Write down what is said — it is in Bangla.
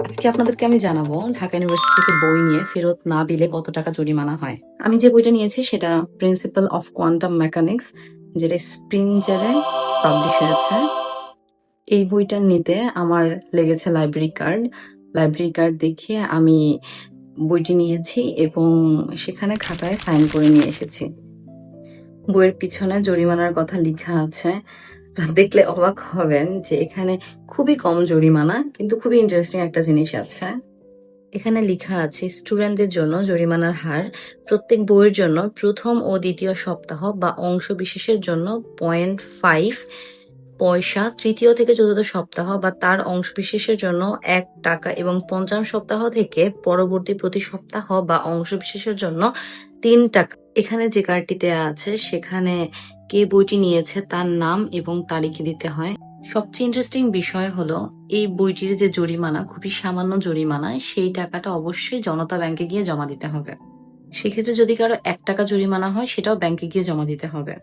আজকে আপনাদেরকে আমি জানাবো ঢাকা ইউনিভার্সিটি থেকে বই নিয়ে ফেরত না দিলে কত টাকা জরিমানা হয়। আমি যে বইটা নিয়েছি সেটা প্রিন্সিপাল অফ কোয়ান্টাম মেকানিক্স, যেটা স্প্রিঞ্জারে পাবলিশ হয়েছে। এই বইটা নিতে আমার লেগেছে লাইব্রেরি কার্ড। লাইব্রেরি কার্ড দেখিয়ে আমি বইটি নিয়েছি এবং সেখানে খাতায় সাইন করে নিয়ে এসেছি। বইয়ের পিছনে জরিমানার কথা লেখা আছে। দেখলে অবাক হবেন যে এখানে খুবই কম জরিমানা, কিন্তু খুবই ইন্টারেস্টিং একটা জিনিস আছে। এখানে লেখা আছে স্টুডেন্টদের জন্য জরিমানার হার প্রত্যেক বইয়ের জন্য প্রথম ও দ্বিতীয় সপ্তাহ বা অংশ বিশেষের জন্য 0.5 পয়সা, তৃতীয় থেকে চতুর্থ সপ্তাহ বা তার অংশ বিশেষের জন্য 1 টাকা এবং পঞ্চম সপ্তাহ থেকে পরবর্তী প্রতি সপ্তাহ বা অংশ বিশেষের জন্য 3 টাকা। এখানে যে কার্ডটিতে আছে সেখানে কে বইটি নিয়েছে তার নাম এবং তারিখ দিতে হয়। সবচেয়ে ইন্টারেস্টিং বিষয় হলো এই বইটির যে জরিমানা, খুবই সামান্য জরিমানা, সেই টাকাটা অবশ্যই জনতা ব্যাংকে গিয়ে জমা দিতে হবে। সেক্ষেত্রে যদি কারো 1 টাকা জরিমানা হয় সেটাও ব্যাংকে গিয়ে জমা দিতে হবে।